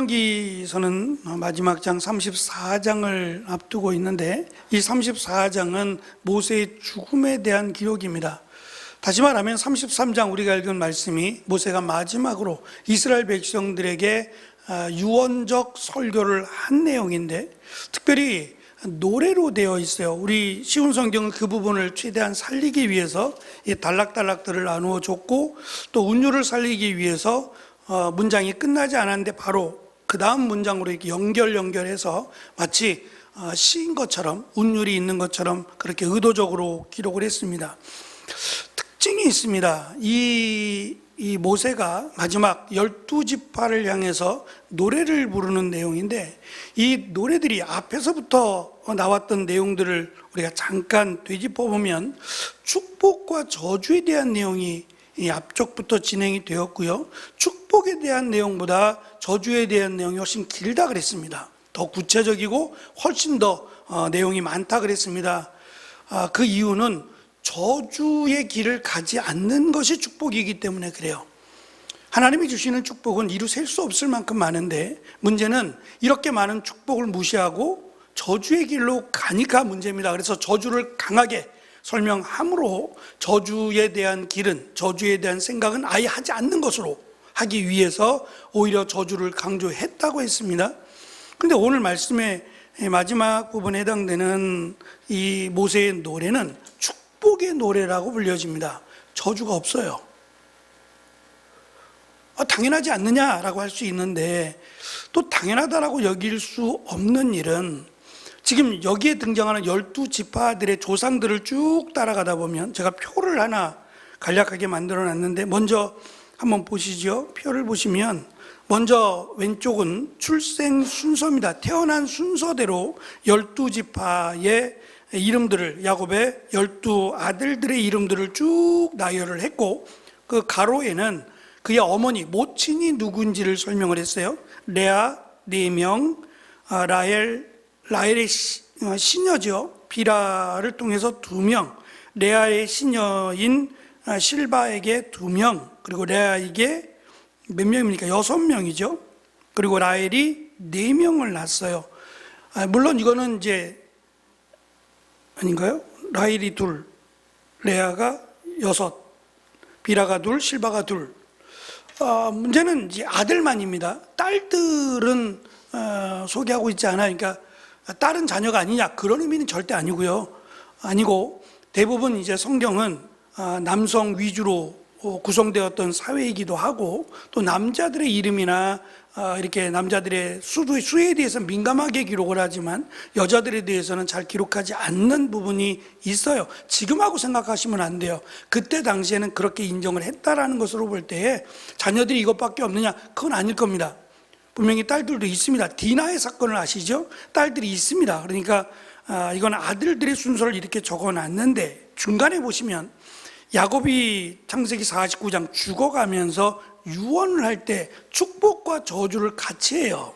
신명기서는 마지막 장 34장을 앞두고 있는데, 이 34장은 모세의 죽음에 대한 기록입니다. 다시 말하면 33장 우리가 읽은 말씀이 모세가 마지막으로 이스라엘 백성들에게 유언적 설교를 한 내용인데, 특별히 노래로 되어 있어요. 우리 쉬운 성경은 그 부분을 최대한 살리기 위해서 이 단락단락들을 나누어 줬고, 또 운율을 살리기 위해서 문장이 끝나지 않았는데 바로 그 다음 문장으로 이렇게 연결해서 마치 시인 것처럼, 운율이 있는 것처럼 그렇게 의도적으로 기록을 했습니다. 특징이 있습니다. 이 모세가 마지막 12지파를 향해서 노래를 부르는 내용인데, 이 노래들이 앞에서부터 나왔던 내용들을 우리가 잠깐 되짚어 보면 축복과 저주에 대한 내용이 이 앞쪽부터 진행이 되었고요, 축복에 대한 내용보다 저주에 대한 내용이 훨씬 길다 그랬습니다. 더 구체적이고 훨씬 더 내용이 많다 그랬습니다. 그 이유는 저주의 길을 가지 않는 것이 축복이기 때문에 그래요. 하나님이 주시는 축복은 이루 셀 수 없을 만큼 많은데, 문제는 이렇게 많은 축복을 무시하고 저주의 길로 가니까 문제입니다. 그래서 저주를 강하게 설명함으로 저주에 대한 길은, 저주에 대한 생각은 아예 하지 않는 것으로 하기 위해서 오히려 저주를 강조했다고 했습니다. 그런데 오늘 말씀의 마지막 부분에 해당되는 이 모세의 노래는 축복의 노래라고 불려집니다. 저주가 없어요. 당연하지 않느냐라고 할 수 있는데, 또 당연하다라고 여길 수 없는 일은, 지금 여기에 등장하는 12지파들의 조상들을 쭉 따라가다 보면, 제가 표를 하나 간략하게 만들어 놨는데, 먼저 한번 보시죠. 표를 보시면 먼저 왼쪽은 출생 순서입니다. 태어난 순서대로 12지파의 이름들을, 야곱의 12아들들의 이름들을 쭉 나열을 했고, 그 가로에는 그의 어머니, 모친이 누군지를 설명을 했어요. 레아 4명, 라헬의 시녀죠. 비라를 통해서 2명, 레아의 시녀인 실바에게 2명, 그리고 레아에게 몇 명입니까? 6명이죠. 그리고 라헬이 4명을 낳았어요. 물론 이거는 이제 아닌가요? 라헬이 2, 레아가 6, 비라가 2, 실바가 2. 문제는 이제 아들만입니다. 딸들은 소개하고 있지 않아요. 그러니까 딸은 자녀가 아니냐, 그런 의미는 절대 아니고, 대부분 이제 성경은 남성 위주로 구성되었던 사회이기도 하고, 또 남자들의 이름이나 이렇게 남자들의 수에 대해서 민감하게 기록을 하지만 여자들에 대해서는 잘 기록하지 않는 부분이 있어요. 지금하고 생각하시면 안 돼요. 그때 당시에는 그렇게 인정을 했다라는 것으로 볼 때에 자녀들이 이것밖에 없느냐, 그건 아닐 겁니다. 분명히 딸들도 있습니다. 디나의 사건을 아시죠? 딸들이 있습니다. 그러니까 이건 아들들의 순서를 이렇게 적어놨는데, 중간에 보시면 야곱이 창세기 49장 죽어가면서 유언을 할 때 축복과 저주를 같이 해요.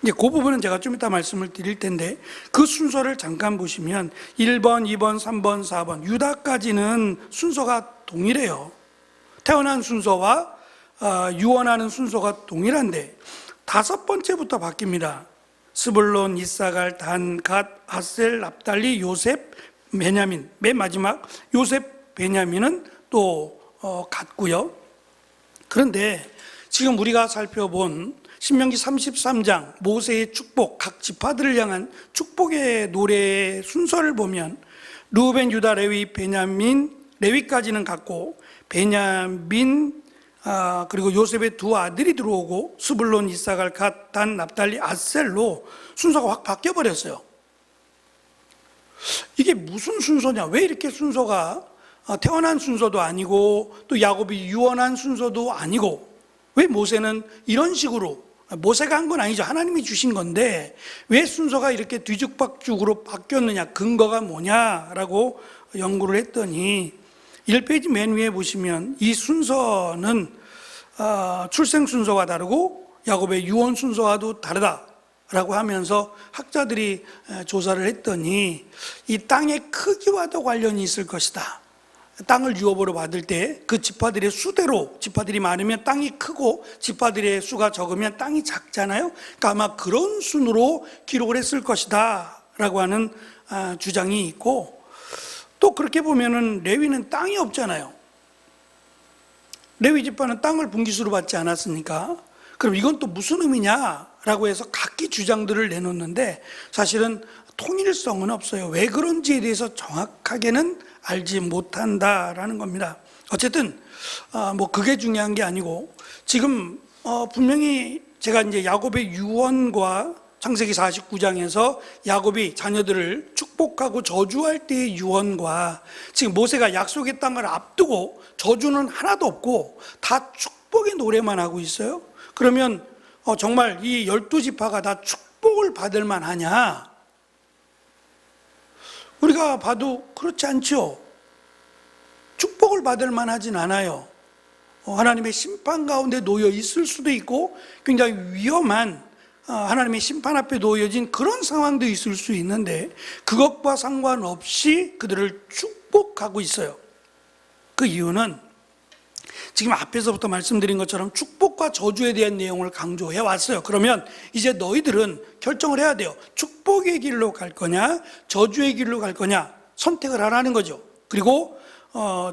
이제 그 부분은 제가 좀 이따 말씀을 드릴 텐데, 그 순서를 잠깐 보시면 1번, 2번, 3번, 4번 유다까지는 순서가 동일해요. 태어난 순서와 유언하는 순서가 동일한데 5번째부터 바뀝니다. 스불론, 이사갈, 단, 갓, 아셀, 납달리, 요셉, 베냐민. 맨 마지막 요셉, 베냐민은 또 같고요. 그런데 지금 우리가 살펴본 신명기 33장 모세의 축복, 각 지파들을 향한 축복의 노래의 순서를 보면 르우벤, 유다, 레위, 베냐민, 레위까지는 같고, 베냐민 그리고 요셉의 2 아들이 들어오고, 스불론, 이사갈, 갓, 단, 납달리, 아셀로 순서가 확 바뀌어버렸어요. 이게 무슨 순서냐? 왜 이렇게 순서가 태어난 순서도 아니고, 또 야곱이 유언한 순서도 아니고, 왜 모세는 이런 식으로, 모세가 한 건 아니죠. 하나님이 주신 건데 왜 순서가 이렇게 뒤죽박죽으로 바뀌었느냐, 근거가 뭐냐라고 연구를 했더니 1페이지 맨 위에 보시면 이 순서는 출생 순서가 다르고 야곱의 유언 순서와도 다르다라고 하면서 학자들이 조사를 했더니 이 땅의 크기와도 관련이 있을 것이다. 땅을 유업으로 받을 때 그 지파들의 수대로, 지파들이 많으면 땅이 크고 지파들의 수가 적으면 땅이 작잖아요. 그러니까 아마 그런 순으로 기록을 했을 것이다 라고 하는 주장이 있고, 또 그렇게 보면은 레위는 땅이 없잖아요. 레위 지파는 땅을 분기수로 받지 않았으니까 그럼 이건 또 무슨 의미냐라고 해서 각기 주장들을 내놓는데 사실은 통일성은 없어요. 왜 그런지에 대해서 정확하게는 알지 못한다라는 겁니다. 어쨌든 뭐 그게 중요한 게 아니고, 지금 분명히 제가 이제 야곱의 유언과 창세기 49장에서 야곱이 자녀들을 축복하고 저주할 때의 유언과 지금 모세가 약속의 땅을 앞두고 저주는 하나도 없고 다 축복의 노래만 하고 있어요. 그러면 정말 이 12지파가 다 축복을 받을 만하냐? 우리가 봐도 그렇지 않죠. 축복을 받을 만하진 않아요. 하나님의 심판 가운데 놓여 있을 수도 있고 굉장히 위험한 하나님의 심판 앞에 놓여진 그런 상황도 있을 수 있는데 그것과 상관없이 그들을 축복하고 있어요. 그 이유는 지금 앞에서부터 말씀드린 것처럼 축복과 저주에 대한 내용을 강조해 왔어요. 그러면 이제 너희들은 결정을 해야 돼요. 축복의 길로 갈 거냐, 저주의 길로 갈 거냐, 선택을 하라는 거죠. 그리고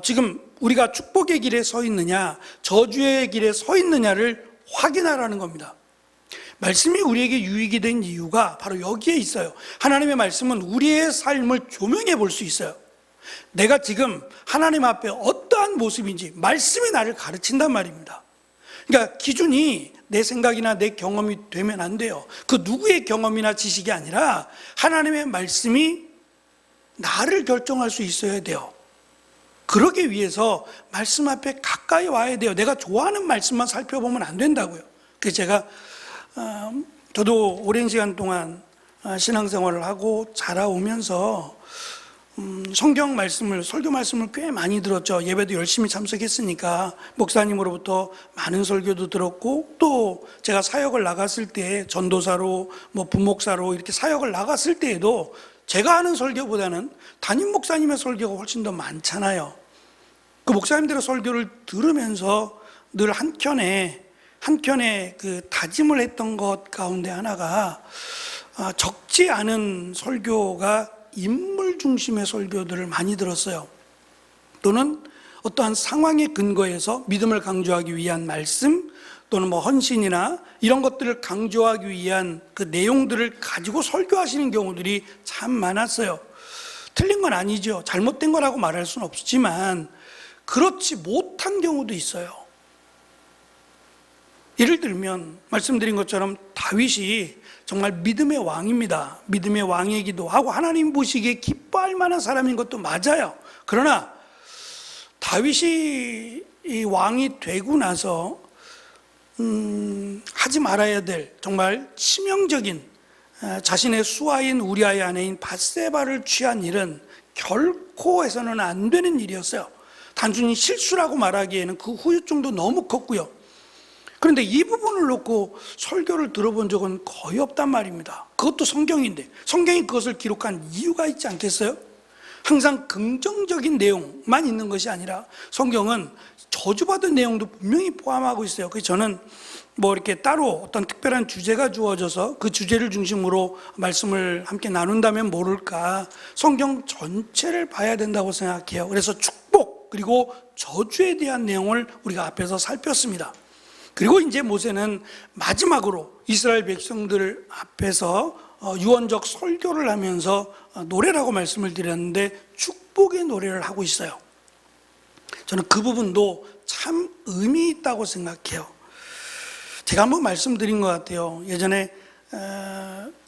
지금 우리가 축복의 길에 서 있느냐, 저주의 길에 서 있느냐를 확인하라는 겁니다. 말씀이 우리에게 유익이 된 이유가 바로 여기에 있어요. 하나님의 말씀은 우리의 삶을 조명해 볼 수 있어요. 내가 지금 하나님 앞에 어떠한 모습인지 말씀이 나를 가르친단 말입니다. 그러니까 기준이 내 생각이나 내 경험이 되면 안 돼요. 그 누구의 경험이나 지식이 아니라 하나님의 말씀이 나를 결정할 수 있어야 돼요. 그러기 위해서 말씀 앞에 가까이 와야 돼요. 내가 좋아하는 말씀만 살펴보면 안 된다고요. 그래서 제가 저도 오랜 시간 동안 신앙생활을 하고 자라오면서 성경 말씀을, 설교 말씀을 꽤 많이 들었죠. 예배도 열심히 참석했으니까 목사님으로부터 많은 설교도 들었고, 또 제가 사역을 나갔을 때 전도사로 뭐 부목사로 이렇게 사역을 나갔을 때에도 제가 하는 설교보다는 담임 목사님의 설교가 훨씬 더 많잖아요. 그 목사님들의 설교를 들으면서 늘 한켠에 그 다짐을 했던 것 가운데 하나가 적지 않은 설교가 인물 중심의 설교들을 많이 들었어요. 또는 어떠한 상황에 근거해서 믿음을 강조하기 위한 말씀, 또는 뭐 헌신이나 이런 것들을 강조하기 위한 그 내용들을 가지고 설교하시는 경우들이 참 많았어요. 틀린 건 아니죠. 잘못된 거라고 말할 수는 없지만 그렇지 못한 경우도 있어요. 예를 들면 말씀드린 것처럼 다윗이 정말 믿음의 왕입니다. 믿음의 왕이기도 하고 하나님 보시기에 기뻐할 만한 사람인 것도 맞아요. 그러나 다윗이 이 왕이 되고 나서 하지 말아야 될 정말 치명적인 자신의 수하인 우리아의 아내인 밧세바를 취한 일은 결코 해서는 안 되는 일이었어요. 단순히 실수라고 말하기에는 그 후유증도 너무 컸고요. 그런데 이 부분을 놓고 설교를 들어본 적은 거의 없단 말입니다. 그것도 성경인데 성경이 그것을 기록한 이유가 있지 않겠어요? 항상 긍정적인 내용만 있는 것이 아니라 성경은 저주받은 내용도 분명히 포함하고 있어요. 그래서 저는 뭐 이렇게 따로 어떤 특별한 주제가 주어져서 그 주제를 중심으로 말씀을 함께 나눈다면 모를까, 성경 전체를 봐야 된다고 생각해요. 그래서 축복 그리고 저주에 대한 내용을 우리가 앞에서 살폈습니다. 그리고 이제 모세는 마지막으로 이스라엘 백성들 앞에서 유언적 설교를 하면서 노래라고 말씀을 드렸는데 축복의 노래를 하고 있어요. 저는 그 부분도 참 의미 있다고 생각해요. 제가 한번 말씀드린 것 같아요. 예전에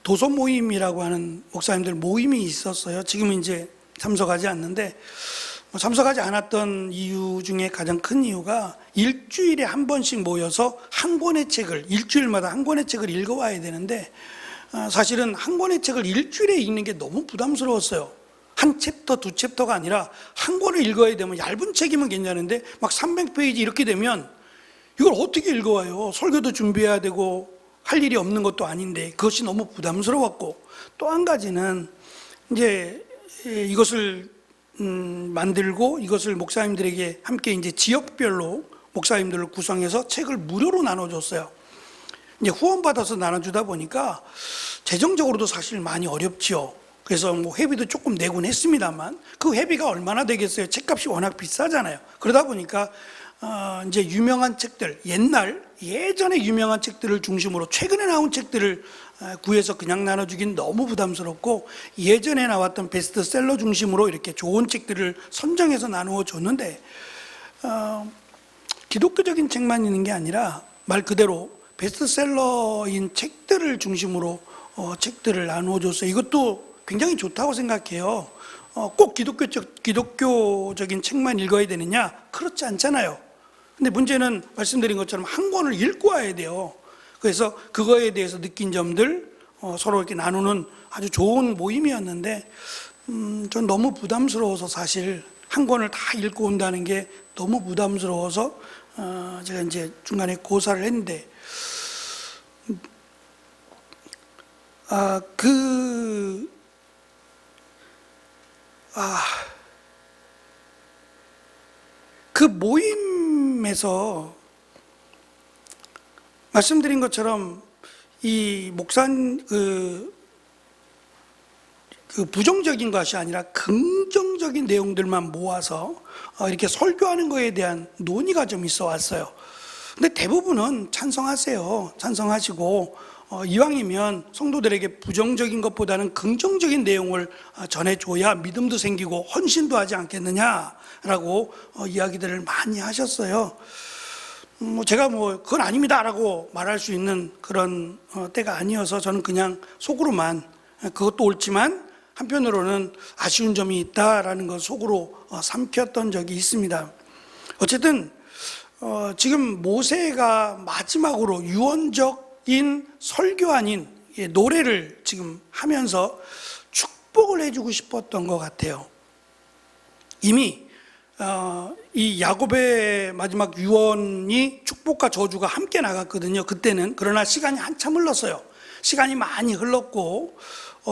도서 모임이라고 하는 목사님들 모임이 있었어요. 지금은 이제 참석하지 않는데, 참석하지 않았던 이유 중에 가장 큰 이유가 일주일에 한 번씩 모여서 한 권의 책을, 일주일마다 한 권의 책을 읽어와야 되는데 사실은 한 권의 책을 일주일에 읽는 게 너무 부담스러웠어요. 한 챕터, 두 챕터가 아니라 한 권을 읽어야 되면 얇은 책이면 괜찮은데 막 300페이지 이렇게 되면 이걸 어떻게 읽어와요? 설교도 준비해야 되고 할 일이 없는 것도 아닌데 그것이 너무 부담스러웠고, 또 한 가지는 이제 이것을 만들고 이것을 목사님들에게 함께 이제 지역별로 목사님들을 구성해서 책을 무료로 나눠줬어요. 이제 후원받아서 나눠주다 보니까 재정적으로도 사실 많이 어렵지요. 그래서 뭐 회비도 조금 내곤 했습니다만 그 회비가 얼마나 되겠어요? 책값이 워낙 비싸잖아요. 그러다 보니까 이제 유명한 책들, 예전에 유명한 책들을 중심으로 최근에 나온 책들을 구해서 그냥 나눠주긴 너무 부담스럽고, 예전에 나왔던 베스트셀러 중심으로 이렇게 좋은 책들을 선정해서 나누어 줬는데, 기독교적인 책만 있는 게 아니라 말 그대로 베스트셀러인 책들을 중심으로 책들을 나누어 줬어요. 이것도 굉장히 좋다고 생각해요. 꼭 기독교적인 책만 읽어야 되느냐? 그렇지 않잖아요. 근데 문제는 말씀드린 것처럼 한 권을 읽고 와야 돼요. 그래서 그거에 대해서 느낀 점들 서로 이렇게 나누는 아주 좋은 모임이었는데, 전 너무 부담스러워서 사실 한 권을 다 읽고 온다는 게 너무 부담스러워서 제가 이제 중간에 고사를 했는데, 그 모임에서 말씀드린 것처럼 이 그 부정적인 것이 아니라 긍정적인 내용들만 모아서 이렇게 설교하는 것에 대한 논의가 좀 있어 왔어요. 근데 대부분은 찬성하세요. 찬성하시고 이왕이면 성도들에게 부정적인 것보다는 긍정적인 내용을 전해줘야 믿음도 생기고 헌신도 하지 않겠느냐라고 이야기들을 많이 하셨어요. 제가 그건 아닙니다라고 말할 수 있는 그런 때가 아니어서 저는 그냥 속으로만 그것도 옳지만 한편으로는 아쉬운 점이 있다라는 걸 속으로 삼켰던 적이 있습니다. 어쨌든 지금 모세가 마지막으로 유언적인 설교 아닌 노래를 지금 하면서 축복을 해주고 싶었던 것 같아요. 이미 이 야곱의 마지막 유언이 축복과 저주가 함께 나갔거든요. 그때는. 그러나 시간이 한참 흘렀어요. 시간이 많이 흘렀고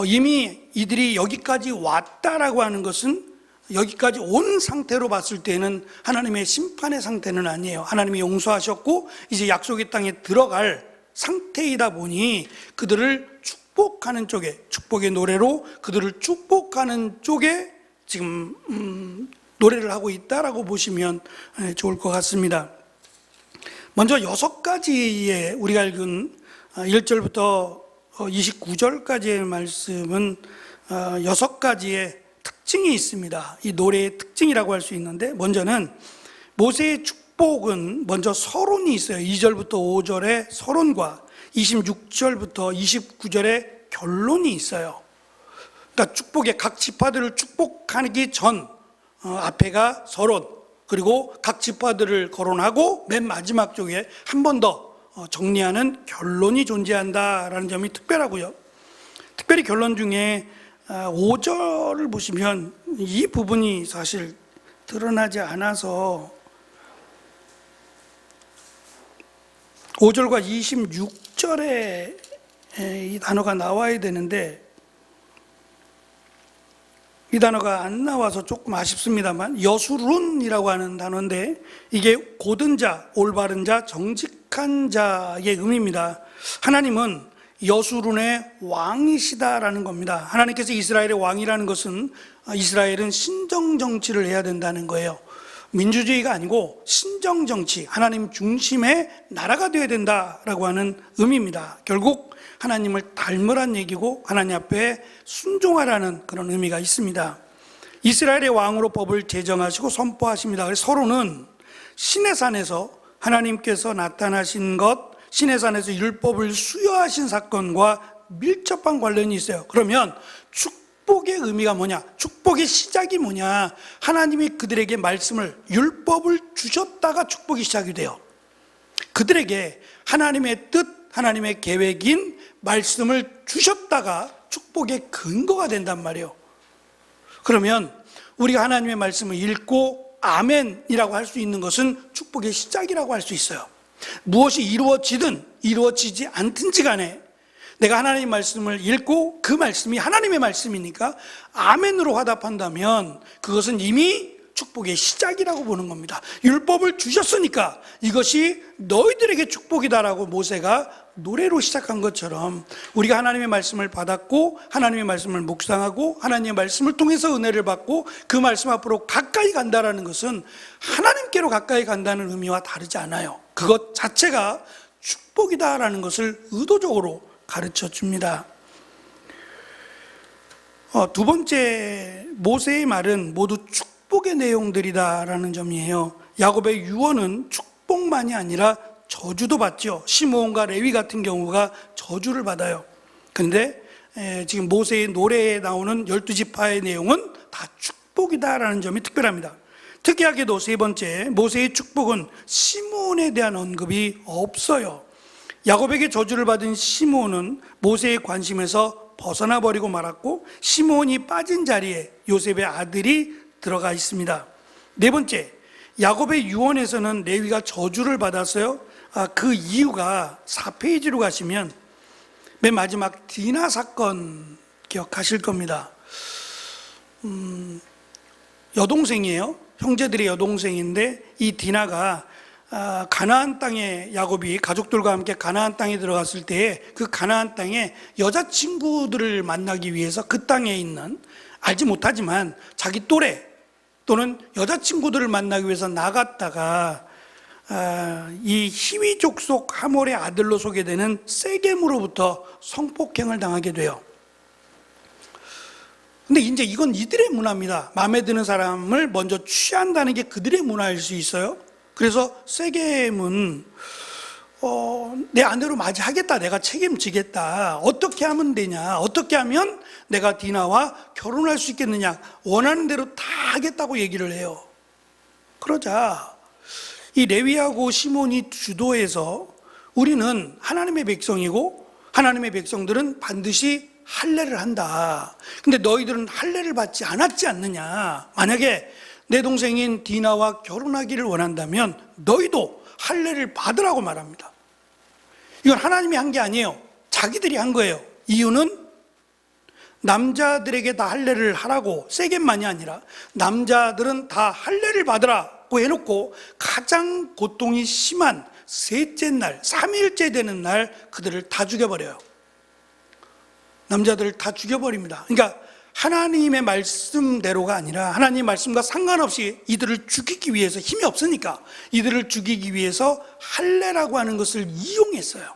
이미 이들이 여기까지 왔다라고 하는 것은, 여기까지 온 상태로 봤을 때는 하나님의 심판의 상태는 아니에요. 하나님이 용서하셨고 이제 약속의 땅에 들어갈 상태이다 보니 그들을 축복하는 쪽에, 축복의 노래로 그들을 축복하는 쪽에 지금 노래를 하고 있다라고 보시면 좋을 것 같습니다. 먼저 6가지의 우리가 읽은 1절부터 29절까지의 말씀은 6가지의 특징이 있습니다. 이 노래의 특징이라고 할 수 있는데, 먼저는 모세의 축복은 먼저 서론이 있어요. 2절부터 5절의 서론과 26절부터 29절의 결론이 있어요. 그러니까 축복의 각 지파들을 축복하기 전 앞에가 서론, 그리고 각 지파들을 거론하고 맨 마지막 쪽에 한 번 더 정리하는 결론이 존재한다라는 점이 특별하고요. 특별히 결론 중에 5절을 보시면 이 부분이 사실 드러나지 않아서 5절과 26절에 이 단어가 나와야 되는데 이 단어가 안 나와서 조금 아쉽습니다만, 여수룬이라고 하는 단어인데 이게 고든 자, 올바른 자, 정직한 자의 의미입니다. 하나님은 여수룬의 왕이시다라는 겁니다. 하나님께서 이스라엘의 왕이라는 것은 이스라엘은 신정정치를 해야 된다는 거예요. 민주주의가 아니고 신정정치, 하나님 중심의 나라가 되어야 된다라고 하는 의미입니다. 결국 하나님을 닮으란 얘기고 하나님 앞에 순종하라는 그런 의미가 있습니다. 이스라엘의 왕으로 법을 제정하시고 선포하십니다. 그래서 서로는 시내산에서 하나님께서 나타나신 것, 시내산에서 율법을 수여하신 사건과 밀접한 관련이 있어요. 그러면 축복의 의미가 뭐냐? 축복의 시작이 뭐냐? 하나님이 그들에게 말씀을, 율법을 주셨다가 축복이 시작이 돼요. 그들에게 하나님의 뜻, 하나님의 계획인 말씀을 주셨다가 축복의 근거가 된단 말이에요. 그러면 우리가 하나님의 말씀을 읽고 아멘이라고 할 수 있는 것은 축복의 시작이라고 할 수 있어요. 무엇이 이루어지든 이루어지지 않든지 간에 내가 하나님의 말씀을 읽고 그 말씀이 하나님의 말씀이니까 아멘으로 화답한다면 그것은 이미 축복의 시작이라고 보는 겁니다. 율법을 주셨으니까 이것이 너희들에게 축복이다라고 모세가 노래로 시작한 것처럼 우리가 하나님의 말씀을 받았고 하나님의 말씀을 묵상하고 하나님의 말씀을 통해서 은혜를 받고 그 말씀 앞으로 가까이 간다라는 것은 하나님께로 가까이 간다는 의미와 다르지 않아요. 그것 자체가 축복이다라는 것을 의도적으로 가르쳐 줍니다. 두 번째, 모세의 말은 모두 축복의 내용들이다라는 점이에요. 야곱의 유언은 축복만이 아니라 저주도 받죠. 시므온과 레위 같은 경우가 저주를 받아요. 그런데 지금 모세의 노래에 나오는 12지파의 내용은 다 축복이다라는 점이 특별합니다. 특이하게도 세 번째, 모세의 축복은 시므온에 대한 언급이 없어요. 야곱에게 저주를 받은 시므온은 모세의 관심에서 벗어나 버리고 말았고 시므온이 빠진 자리에 요셉의 아들이 들어가 있습니다. 네 번째, 야곱의 유언에서는 레위가 저주를 받았어요. 그 이유가 4페이지로 가시면 맨 마지막 디나 사건 기억하실 겁니다. 여동생이에요. 형제들의 여동생인데 이 디나가 가나안 땅에, 야곱이 가족들과 함께 가나안 땅에 들어갔을 때에 그 가나안 땅에 여자친구들을 만나기 위해서 그 땅에 있는, 알지 못하지만 자기 또래 또는 여자친구들을 만나기 위해서 나갔다가 이 히위 족속 하몰의 아들로 소개되는 세겜으로부터 성폭행을 당하게 돼요. 근데 이제 이건 이들의 문화입니다. 마음에 드는 사람을 먼저 취한다는 게 그들의 문화일 수 있어요. 그래서 세겜은 내 아내로 맞이하겠다, 내가 책임지겠다, 어떻게 하면 되냐, 어떻게 하면 내가 디나와 결혼할 수 있겠느냐, 원하는 대로 다 하겠다고 얘기를 해요. 그러자 이 레위하고 시몬이 주도해서 우리는 하나님의 백성이고 하나님의 백성들은 반드시 할례를 한다. 근데 너희들은 할례를 받지 않았지 않느냐. 만약에 내 동생인 디나와 결혼하기를 원한다면 너희도 할례를 받으라고 말합니다. 이건 하나님이 한 게 아니에요. 자기들이 한 거예요. 이유는 남자들에게 다 할례를 하라고, 세겜만이 아니라 남자들은 다 할례를 받으라고 해놓고 가장 고통이 심한 셋째 날, 3일째 되는 날 그들을 다 죽여버려요. 남자들을 다 죽여버립니다. 그러니까 하나님의 말씀대로가 아니라 하나님의 말씀과 상관없이 이들을 죽이기 위해서, 힘이 없으니까 이들을 죽이기 위해서 할례라고 하는 것을 이용했어요.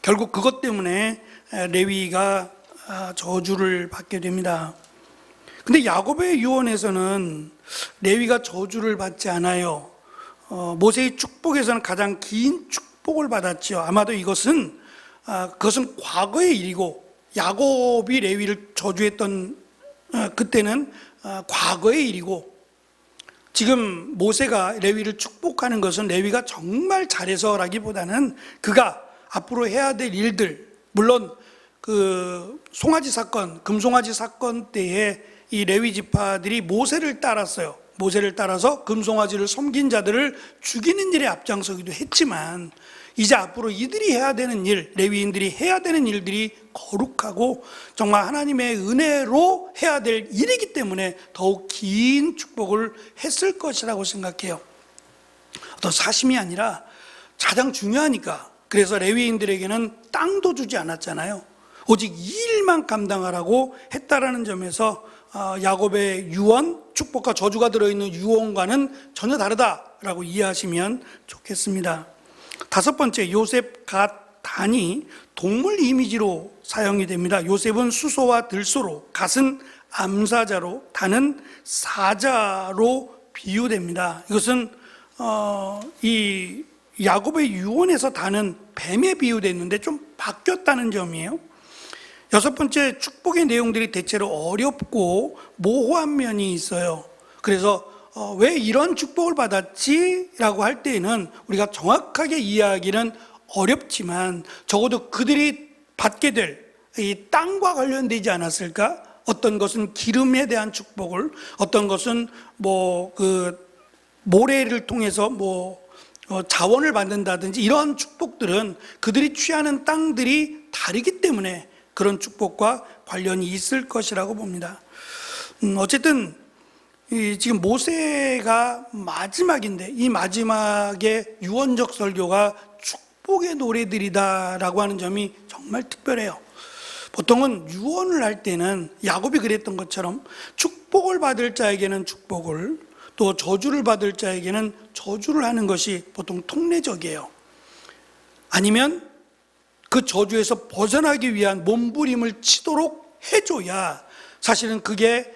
결국 그것 때문에 레위가 저주를 받게 됩니다. 근데 야곱의 유언에서는 레위가 저주를 받지 않아요. 모세의 축복에서는 가장 긴 축복을 받았죠. 아마도 그것은 과거의 일이고, 야곱이 레위를 저주했던 그때는 과거의 일이고, 지금 모세가 레위를 축복하는 것은 레위가 정말 잘해서라기보다는 그가 앞으로 해야 될 일들, 물론 그 송아지 사건, 금송아지 사건 때에 이 레위 지파들이 모세를 따랐어요. 모세를 따라서 금송아지를 섬긴 자들을 죽이는 일에 앞장서기도 했지만, 이제 앞으로 이들이 해야 되는 일, 레위인들이 해야 되는 일들이 거룩하고 정말 하나님의 은혜로 해야 될 일이기 때문에 더욱 긴 축복을 했을 것이라고 생각해요. 어떤 사심이 아니라 가장 중요하니까. 그래서 레위인들에게는 땅도 주지 않았잖아요. 오직 이 일만 감당하라고 했다라는 점에서 야곱의 유언, 축복과 저주가 들어있는 유언과는 전혀 다르다라고 이해하시면 좋겠습니다. 다섯 번째, 요셉, 갓, 단이 동물 이미지로 사용이 됩니다. 요셉은 수소와 들소로, 갓은 암사자로, 단은 사자로 비유됩니다. 이것은 이 야곱의 유언에서 단은 뱀에 비유됐는데 좀 바뀌었다는 점이에요. 여섯 번째, 축복의 내용들이 대체로 어렵고 모호한 면이 있어요. 그래서 왜 이런 축복을 받았지? 라고 할 때에는 우리가 정확하게 이해하기는 어렵지만 적어도 그들이 받게 될 이 땅과 관련되지 않았을까? 어떤 것은 기름에 대한 축복을, 어떤 것은 모래를 통해서 자원을 받는다든지 이러한 축복들은 그들이 취하는 땅들이 다르기 때문에 그런 축복과 관련이 있을 것이라고 봅니다. 어쨌든 지금 모세가 마지막인데 이 마지막에 유언적 설교가 축복의 노래들이다라고 하는 점이 정말 특별해요. 보통은 유언을 할 때는 야곱이 그랬던 것처럼 축복을 받을 자에게는 축복을, 또 저주를 받을 자에게는 저주를 하는 것이 보통 통례적이에요. 아니면 그 저주에서 벗어나기 위한 몸부림을 치도록 해줘야 사실은 그게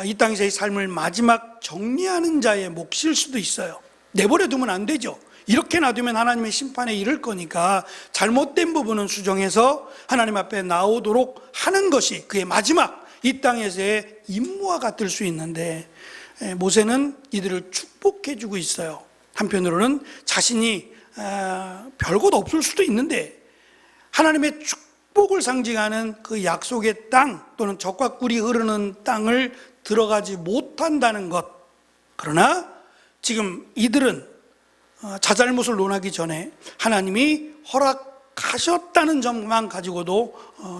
이 땅에서의 삶을 마지막 정리하는 자의 몫일 수도 있어요. 내버려 두면 안 되죠. 이렇게 놔두면 하나님의 심판에 이를 거니까 잘못된 부분은 수정해서 하나님 앞에 나오도록 하는 것이 그의 마지막 이 땅에서의 임무와 같을 수 있는데, 모세는 이들을 축복해 주고 있어요. 한편으로는 자신이 별것 없을 수도 있는데 하나님의 축복을 상징하는 그 약속의 땅 또는 젖과 꿀이 흐르는 땅을 들어가지 못한다는 것, 그러나 지금 이들은 자잘못을 논하기 전에 하나님이 허락하셨다는 점만 가지고도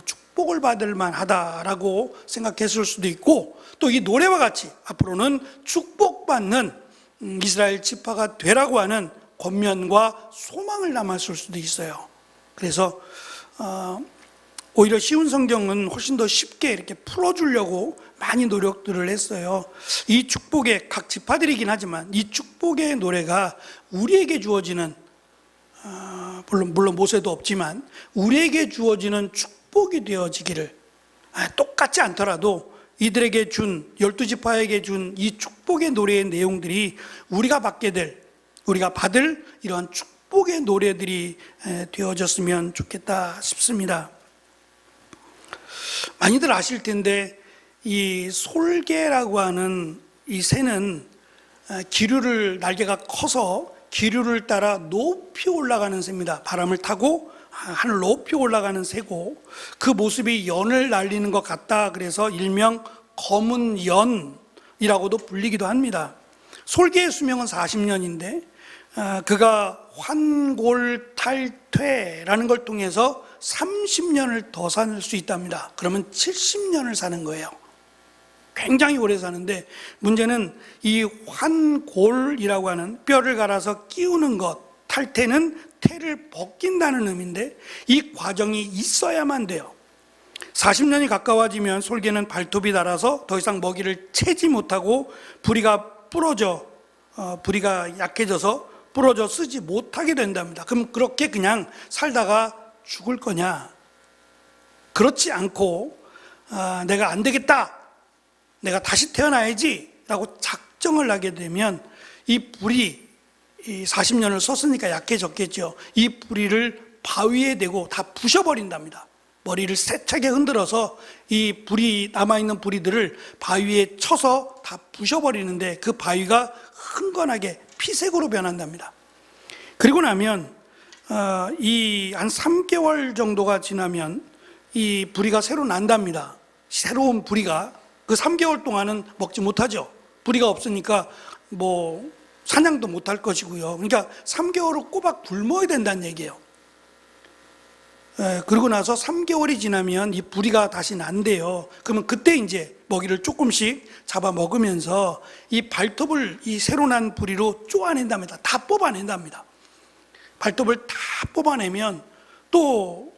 축복을 받을 만하다라고 생각했을 수도 있고, 또 이 노래와 같이 앞으로는 축복받는 이스라엘 지파가 되라고 하는 권면과 소망을 담았을 수도 있어요. 그래서 오히려 쉬운 성경은 훨씬 더 쉽게 이렇게 풀어주려고 많이 노력들을 했어요. 이 축복의 각 지파들이긴 하지만 이 축복의 노래가 우리에게 주어지는, 물론 모세도 없지만 우리에게 주어지는 축복이 되어지기를, 똑같지 않더라도 이들에게 준, 12지파에게 준 이 축복의 노래의 내용들이 우리가 받을 이러한 축복의 노래들이 되어졌으면 좋겠다 싶습니다. 많이들 아실 텐데 이 솔개라고 하는 이 새는 날개가 커서 기류를 따라 높이 올라가는 새입니다. 바람을 타고 하늘 높이 올라가는 새고, 그 모습이 연을 날리는 것 같다 그래서 일명 검은 연이라고도 불리기도 합니다. 솔개의 수명은 40년인데 그가 환골탈퇴라는 걸 통해서 30년을 더 살 수 있답니다. 그러면 70년을 사는 거예요. 굉장히 오래 사는데, 문제는 이 환골이라고 하는 뼈를 갈아서 끼우는 것, 탈퇴는 태를 벗긴다는 의미인데 이 과정이 있어야만 돼요. 40년이 가까워지면 솔개는 발톱이 닳아서 더 이상 먹이를 채지 못하고 부리가 약해져서 부러져 쓰지 못하게 된답니다. 그럼 그렇게 그냥 살다가 죽을 거냐? 그렇지 않고 내가 안 되겠다, 내가 다시 태어나야지 라고 작정을 하게 되면 이 부리, 이 40년을 썼으니까 약해졌겠죠. 이 부리를 바위에 대고 다 부셔버린답니다. 머리를 세차게 흔들어서 이 남아있는 부리들을 바위에 쳐서 다 부셔버리는데 그 바위가 흥건하게 피색으로 변한답니다. 그리고 나면 이 한 3개월 정도가 지나면 이 부리가 새로 난답니다. 새로운 부리가 그 3개월 동안은 먹지 못하죠. 부리가 없으니까 사냥도 못할 것이고요. 그러니까 3개월을 꼬박 굶어야 된다는 얘기예요. 그리고 나서 3개월이 지나면 이 부리가 다시 난대요. 그러면 그때 이제 먹이를 조금씩 잡아 먹으면서 이 발톱을 이 새로 난 부리로 쪼아낸답니다. 다 뽑아낸답니다. 발톱을 다 뽑아내면 또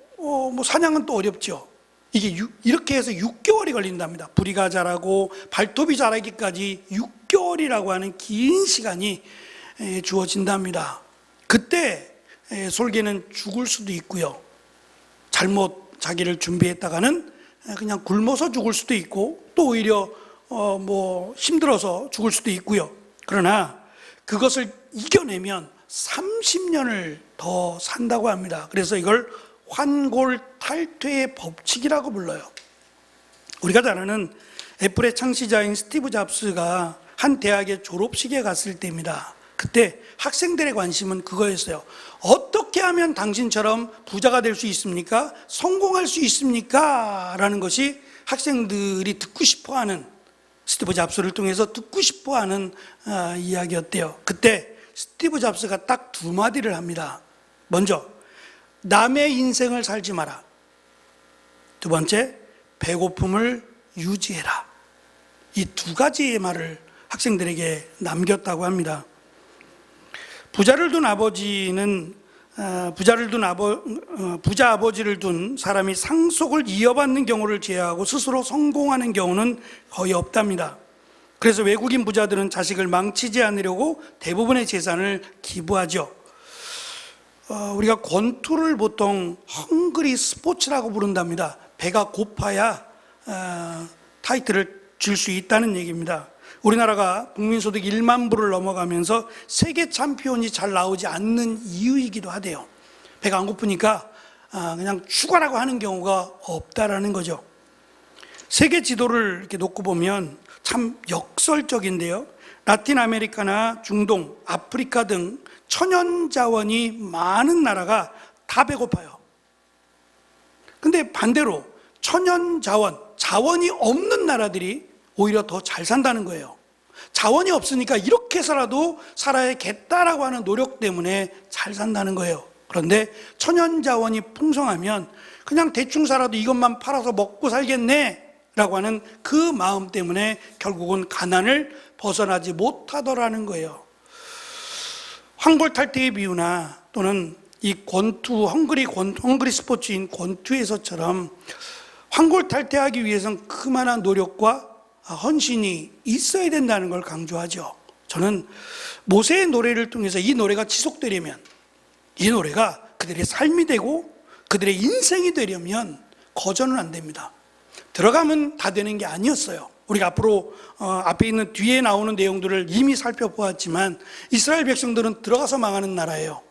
사냥은 또 어렵죠. 이게 이렇게 해서 6개월이 걸린답니다. 부리가 자라고 발톱이 자라기까지 6개월이라고 하는 긴 시간이 주어진답니다. 그때 솔개는 죽을 수도 있고요. 잘못 자기를 준비했다가는 그냥 굶어서 죽을 수도 있고, 또 오히려 힘들어서 죽을 수도 있고요. 그러나 그것을 이겨내면 30년을 더 산다고 합니다. 그래서 이걸 환골탈퇴의 법칙이라고 불러요. 우리가 잘 아는 애플의 창시자인 스티브 잡스가 한 대학의 졸업식에 갔을 때입니다. 그때 학생들의 관심은 그거였어요. 어떻게 하면 당신처럼 부자가 될 수 있습니까? 성공할 수 있습니까? 라는 것이 학생들이 듣고 싶어하는, 스티브 잡스를 통해서 듣고 싶어하는 이야기였대요. 그때 스티브 잡스가 딱 두 마디를 합니다. 먼저, 남의 인생을 살지 마라. 두 번째, 배고픔을 유지해라. 이 두 가지의 말을 학생들에게 남겼다고 합니다. 부자를 둔 부자 아버지를 둔 사람이 상속을 이어받는 경우를 제외하고 스스로 성공하는 경우는 거의 없답니다. 그래서 외국인 부자들은 자식을 망치지 않으려고 대부분의 재산을 기부하죠. 우리가 권투를 보통 헝그리 스포츠라고 부른답니다. 배가 고파야 타이틀을 줄 수 있다는 얘기입니다. 우리나라가 국민소득 1만 불을 넘어가면서 세계 챔피언이 잘 나오지 않는 이유이기도 하대요. 배가 안 고프니까 그냥 휴가라고 하는 경우가 없다라는 거죠. 세계 지도를 이렇게 놓고 보면 참 역설적인데요. 라틴 아메리카나 중동, 아프리카 등 천연 자원이 많은 나라가 다 배고파요. 근데 반대로 천연 자원이 없는 나라들이 오히려 더 잘 산다는 거예요. 자원이 없으니까 이렇게 살아도 살아야겠다라고 하는 노력 때문에 잘 산다는 거예요. 그런데 천연 자원이 풍성하면 그냥 대충 살아도 이것만 팔아서 먹고 살겠네 라고 하는 그 마음 때문에 결국은 가난을 벗어나지 못하더라는 거예요. 황골탈퇴의 비유나 또는 이 권투, 헝그리 스포츠인 권투에서처럼 황골탈퇴하기 위해서는 그만한 노력과 헌신이 있어야 된다는 걸 강조하죠. 저는 모세의 노래를 통해서 이 노래가 지속되려면, 이 노래가 그들의 삶이 되고 그들의 인생이 되려면 거저는 안 됩니다. 들어가면 다 되는 게 아니었어요. 우리가 앞으로 앞에 있는 뒤에 나오는 내용들을 이미 살펴보았지만 이스라엘 백성들은 들어가서 망하는 나라예요.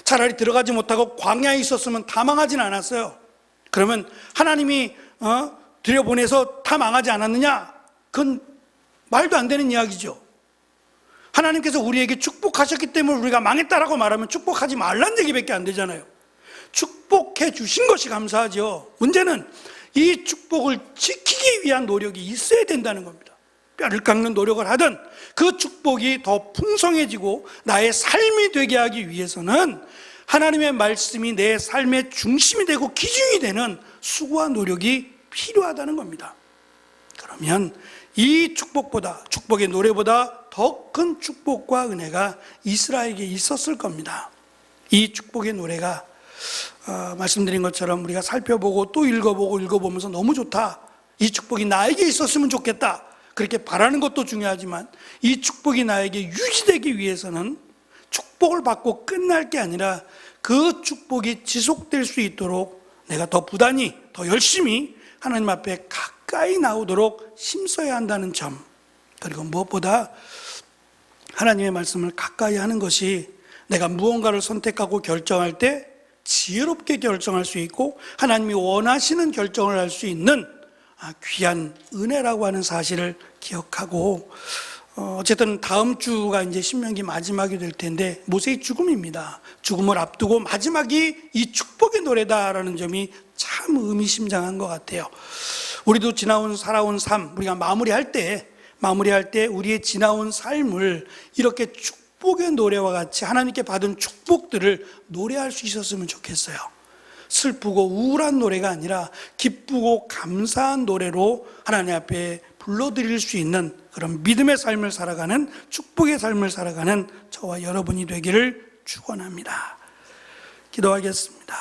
차라리 들어가지 못하고 광야에 있었으면 다 망하진 않았어요. 그러면 하나님이 들여보내서 다 망하지 않았느냐? 그건 말도 안 되는 이야기죠. 하나님께서 우리에게 축복하셨기 때문에 우리가 망했다라고 말하면 축복하지 말란 얘기밖에 안 되잖아요. 축복해 주신 것이 감사하죠. 문제는 이 축복을 지키기 위한 노력이 있어야 된다는 겁니다. 뼈를 깎는 노력을 하든 그 축복이 더 풍성해지고 나의 삶이 되게 하기 위해서는 하나님의 말씀이 내 삶의 중심이 되고 기준이 되는 수고와 노력이 필요하다는 겁니다. 그러면 이 축복의 노래보다 더 큰 축복과 은혜가 이스라엘에게 있었을 겁니다. 이 축복의 노래가 말씀드린 것처럼 우리가 살펴보고 또 읽어보면서 너무 좋다, 이 축복이 나에게 있었으면 좋겠다, 그렇게 바라는 것도 중요하지만 이 축복이 나에게 유지되기 위해서는 축복을 받고 끝날 게 아니라 그 축복이 지속될 수 있도록 내가 더 부단히 더 열심히 하나님 앞에 가까이 나오도록 힘써야 한다는 점, 그리고 무엇보다 하나님의 말씀을 가까이 하는 것이 내가 무언가를 선택하고 결정할 때 지혜롭게 결정할 수 있고 하나님이 원하시는 결정을 할 수 있는 귀한 은혜라고 하는 사실을 기억하고, 어쨌든 다음 주가 이제 신명기 마지막이 될 텐데 모세의 죽음입니다. 죽음을 앞두고 마지막이 이 축복의 노래다라는 점이 참 의미심장한 것 같아요. 우리도 살아온 삶, 우리가 마무리할 때 우리의 지나온 삶을 이렇게 축복의 노래와 같이 하나님께 받은 축복들을 노래할 수 있었으면 좋겠어요. 슬프고 우울한 노래가 아니라 기쁘고 감사한 노래로 하나님 앞에 불러드릴 수 있는 그런 믿음의 삶을 살아가는, 축복의 삶을 살아가는 저와 여러분이 되기를 축원합니다. 기도하겠습니다.